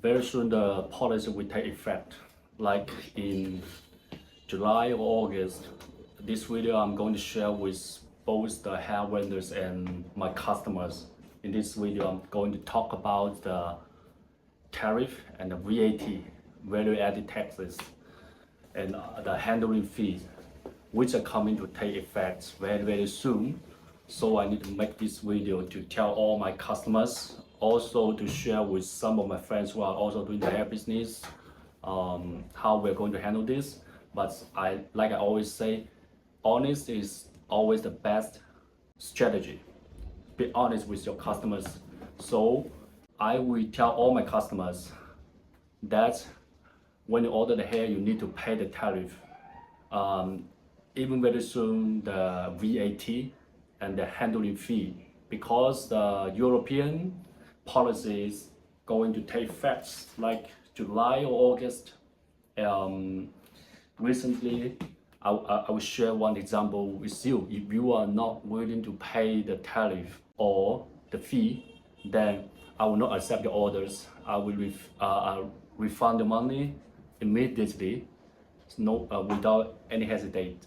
very soon the policy will take effect, like in July or August. This video I'm going to share with both the hair vendors and my customers. In this video I'm going to talk about the tariff and the VAT, value added taxes, and the handling fees, which are coming to take effect very soon. So I need to make this video to tell all my customers, also to share with some of my friends who are also doing the hair business, how we're going to handle this. But like I always say, honest is always the best strategy. Be honest with your customers. So I will tell all my customers that when you order the hair, you need to pay the tariff. Even very soon, the VAT and the handling fee, because the European policy is going to take effect like July or August. Recently, I will share one example with you. If you are not willing to pay the tariff or the fee, then I will not accept your orders. I will refund the money immediately, without any hesitate.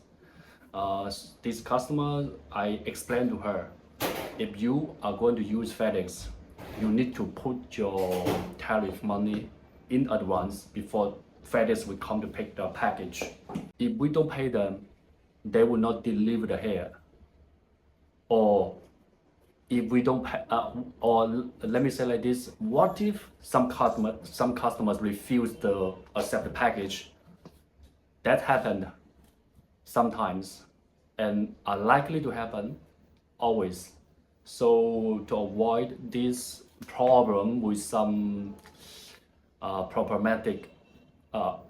This customer, I explained to her, if you are going to use FedEx, you need to put your tariff money in advance before FedEx will come to pick the package. If we don't pay them, they will not deliver the hair. Or if we don't pay, or let me say like this, what if some customers refuse to accept the package? That happened sometimes and are likely to happen always. So to avoid this problem with some problematic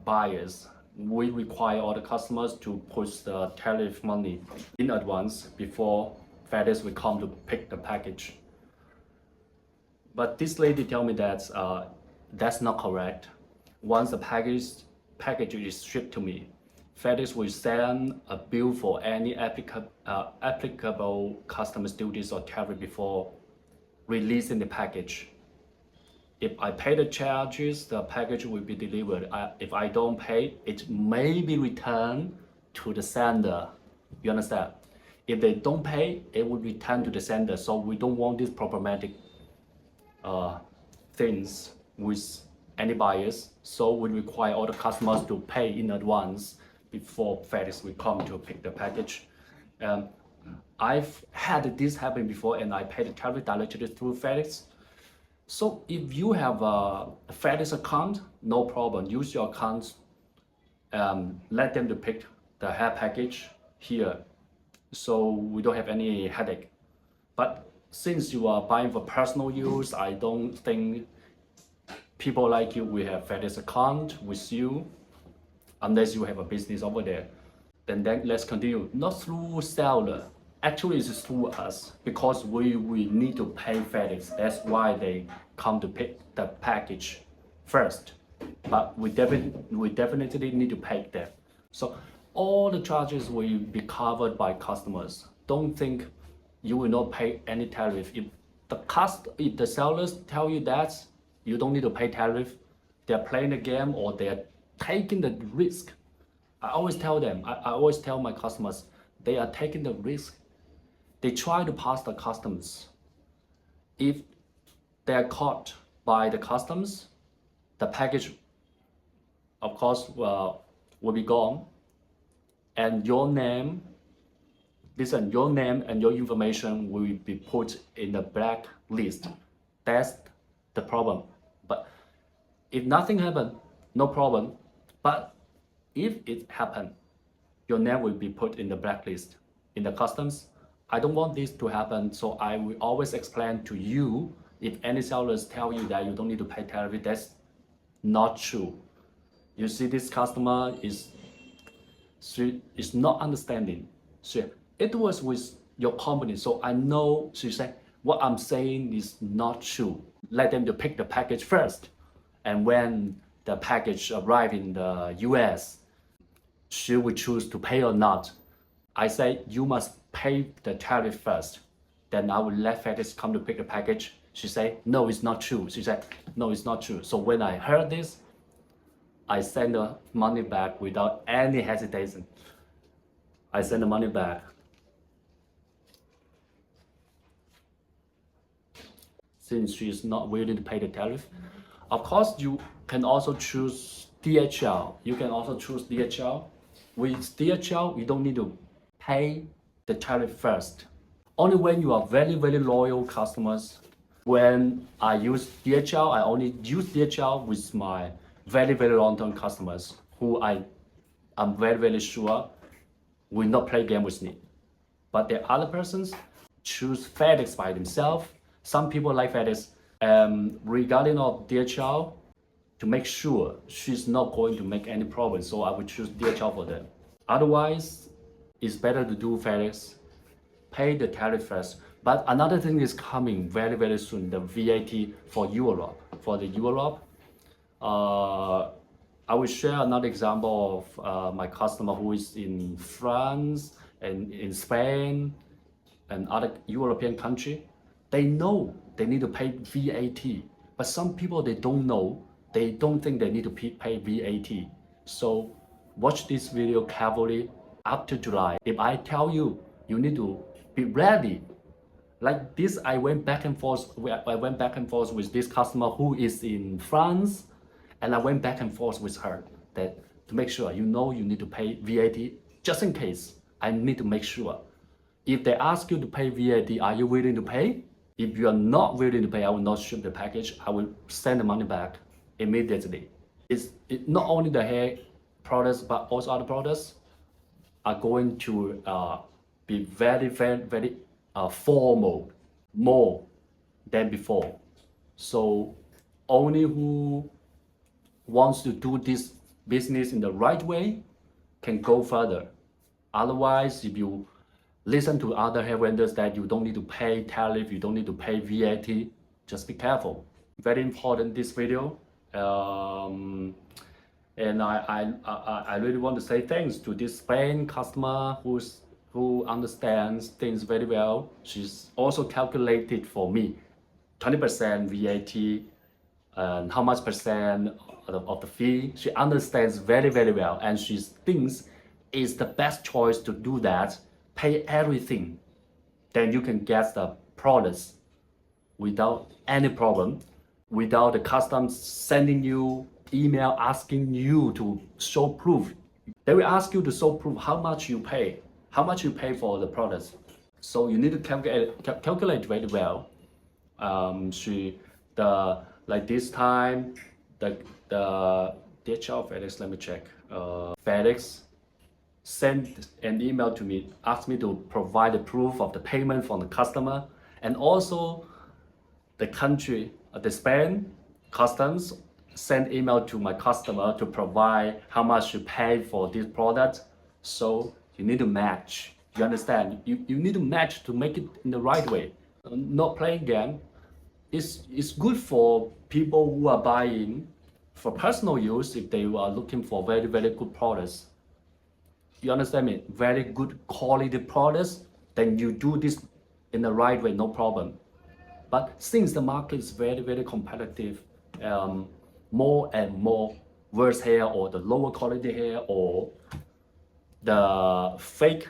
buyers, we require all the customers to push the tariff money in advance before FedEx will come to pick the package. But this lady told me that that's not correct. Once the package is shipped to me, FedEx will send a bill for any applicable customs duties or tariff before releasing the package. If I pay the charges, the package will be delivered. If I don't pay, it may be returned to the sender. You understand? If they don't pay, it will return to the sender. So we don't want these problematic things with any buyers. So we require all the customers to pay in advance before FedEx will come to pick the package. I've had this happen before, and I paid the tariff directly through FedEx. So if you have a FedEx account, no problem. Use your account. Let them to pick the hair package here, so we don't have any headache. But since you are buying for personal use, I don't think people like you will have FedEx account with you, unless you have a business over there. Then let's continue. Not through seller. Actually, it's through us, because we need to pay FedEx. That's why they come to pick the package first. But we definitely need to pay them. So all the charges will be covered by customers. Don't think you will not pay any tariff. If the sellers tell you that you don't need to pay tariff, they're playing the game or they're taking the risk. I always tell them, I always tell my customers, they are taking the risk. They try to pass the customs. If they are caught by the customs, the package, of course, will be gone. And your name and your information will be put in the blacklist. That's the problem. But if nothing happened, no problem. But if it happened, your name will be put in the blacklist in the customs. I don't want this to happen, so I will always explain to you, if any sellers tell you that you don't need to pay tariff, that's not true. You see, this customer is not understanding. It was with your company, so I know she said what I'm saying is not true. Let them to pick the package first, and when the package arrive in the US, she will choose to pay or not. I say you must pay the tariff first, then I will let FedEx come to pick the package. She said, no, it's not true. She said, no, it's not true. So when I heard this, I sent the money back without any hesitation. I sent the money back. Since she is not willing to pay the tariff. Of course, you can also choose DHL. You can also choose DHL. With DHL, you don't need to pay the tariff first. Only when you are very, very loyal customers. When I use DHL, I only use DHL with my very, very long-term customers who I'm very, very sure will not play game with me. But the other persons choose FedEx by themselves. Some people like FedEx. Regarding of DHL, to make sure she's not going to make any problem, so I would choose DHL for them. Otherwise, it's better to do FedEx, pay the tariff first. But another thing is coming very, very soon, the VAT for Europe. For the Europe, I will share another example of my customer who is in France and in Spain and other European country. They know they need to pay VAT, but some people, they don't know. They don't think they need to pay VAT. So watch this video carefully up to July. If I tell you, you need to be ready. Like this, I went back and forth with this customer who is in France, and I went back and forth with her that to make sure you need to pay VAT. Just in case, I need to make sure. If they ask you to pay VAT, are you willing to pay? If you are not willing to pay, I will not ship the package. I will send the money back immediately. It's not only the hair products, but also other products are going to be very, very, very formal, more than before. So only who wants to do this business in the right way can go further. Otherwise, if you listen to other hair vendors that you don't need to pay tariff, you don't need to pay VAT, just be careful. Very important, this video. And I really want to say thanks to this Spain customer who understands things very well. She's also calculated for me 20% VAT and how much percent of the fee. She understands very, very well, and she thinks it's the best choice to do that. Pay everything, then you can get the products without any problem, without the customs sending you email asking you to show proof. They will ask you to show proof how much you pay for the products. So you need to calculate very well. Like this time, the DHL FedEx, let me check. FedEx sent an email to me, asked me to provide the proof of the payment from the customer, and also the country, the Spain customs sent email to my customer to provide how much you pay for this product. So you need to match. You understand? You need to match to make it in the right way. Not playing game. It's good for people who are buying for personal use if they are looking for very, very good products. You understand me? Very good quality products, then you do this in the right way, no problem. But since the market is very, very competitive, more and more worse hair or the lower quality hair or the fake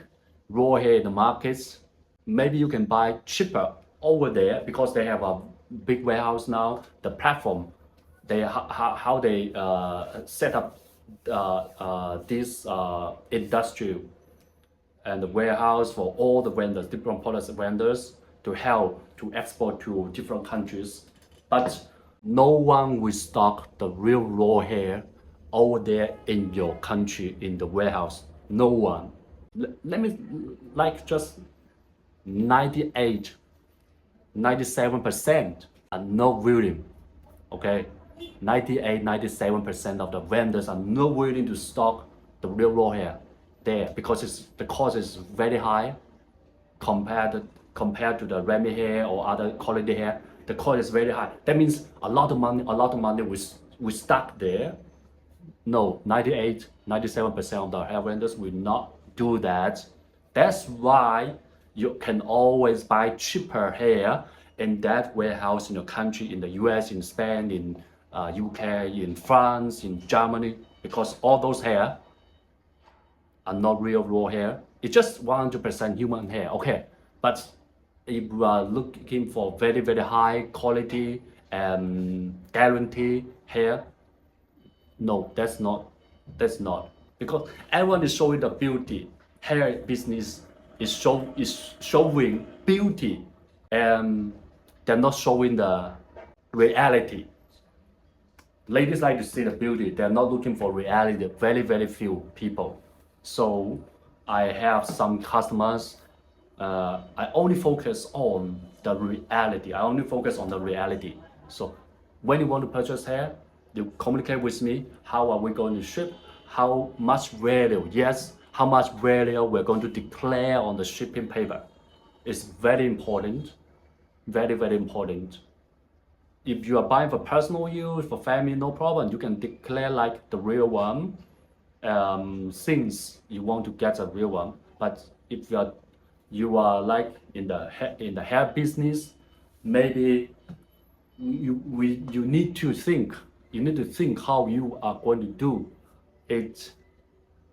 raw hair in the markets, maybe you can buy cheaper over there because they have a big warehouse now. The platform, how they set up this industry and the warehouse for all the vendors, different products vendors, to help to export to different countries. But no one will stock the real raw hair over there in your country in the warehouse. No one. Let me like just 98, 97% are not willing. Okay, 98, 97% of the vendors are not willing to stock the real raw hair there because the cost is very high compared to the Remy hair or other quality hair. The cost is very high. That means a lot of money we stuck there. No, 98, 97% of the hair vendors will not do that. That's why you can always buy cheaper hair in that warehouse in your country, in the US, in Spain, in UK, in France, in Germany, because all those hair are not real raw hair. It's just 100% human hair, okay. But if you are looking for very, very high quality and guarantee hair, no, that's not. Because everyone is showing the beauty. Hair business is showing beauty, and they're not showing the reality. Ladies like to see the beauty, they're not looking for reality. Very, very few people. So I have some customers, I only focus on the reality. I only focus on the reality. So when you want to purchase hair, you communicate with me. How are we going to ship? How much value? Yes, how much value we're going to declare on the shipping paper. It's very important. Very, very important. If you are buying for personal use, for family, no problem. You can declare like the real one, since you want to get a real one. But if you are like in the hair business, maybe you need to think. You need to think how you are going to do it,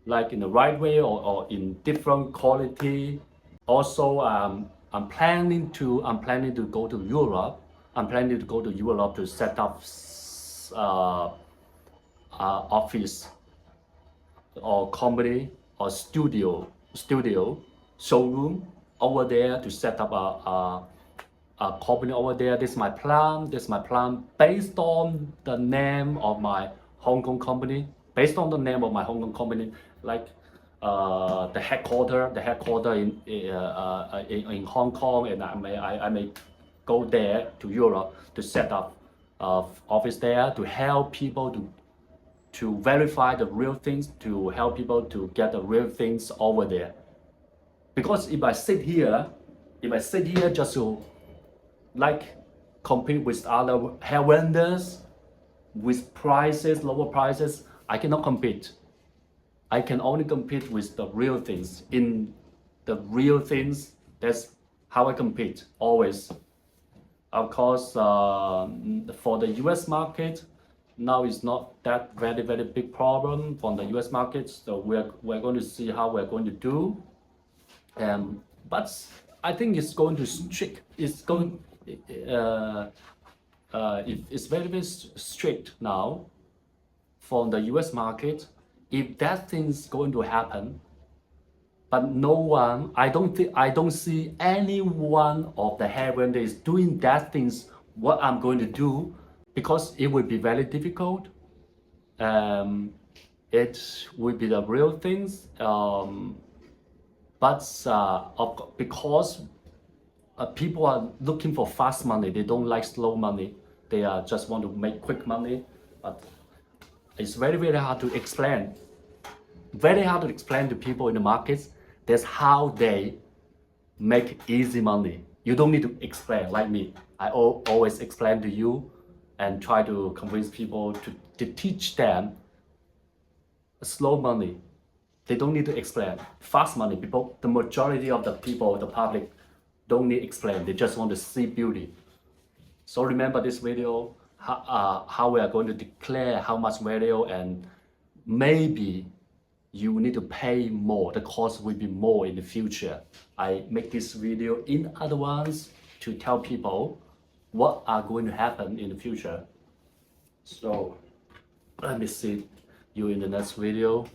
like in the right way or in different quality. Also, I'm planning to go to Europe. I'm planning to go to Europe to set up office or company or studio showroom over there, to set up a company over there. This is my plan. This is my plan based on the name of my Hong Kong company. Based on the name of my Hong Kong company, like the headquarter in Hong Kong, and I may go there to Europe to set up office there to help people to verify the real things, to help people to get the real things over there. Because if I sit here just to like compete with other hair vendors with prices, lower prices, I cannot compete. I can only compete with the real things. In the real things, that's how I compete always. Of course, for the US market, now it's not that very, very big problem from the US market. So we're going to see how we're going to do. But I think it's going to strict. It's going. It's very, very strict now from the US market. If that thing's going to happen, but no one, I don't see any one of the hair vendor is doing that things what I'm going to do, because it will be very difficult. It will be the real things. Because people are looking for fast money, they don't like slow money. They just want to make quick money. But it's very, very hard to explain. Very hard to explain to people in the markets. That's how they make easy money. You don't need to explain like me. I always explain to you and try to convince people to teach them slow money. They don't need to explain. Fast money, people, the majority of the people, the public, don't need explain. They just want to see beauty. So remember this video, how we are going to declare how much value, and maybe you need to pay more. The cost will be more in the future. I make this video in advance to tell people what are going to happen in the future. So let me see you in the next video.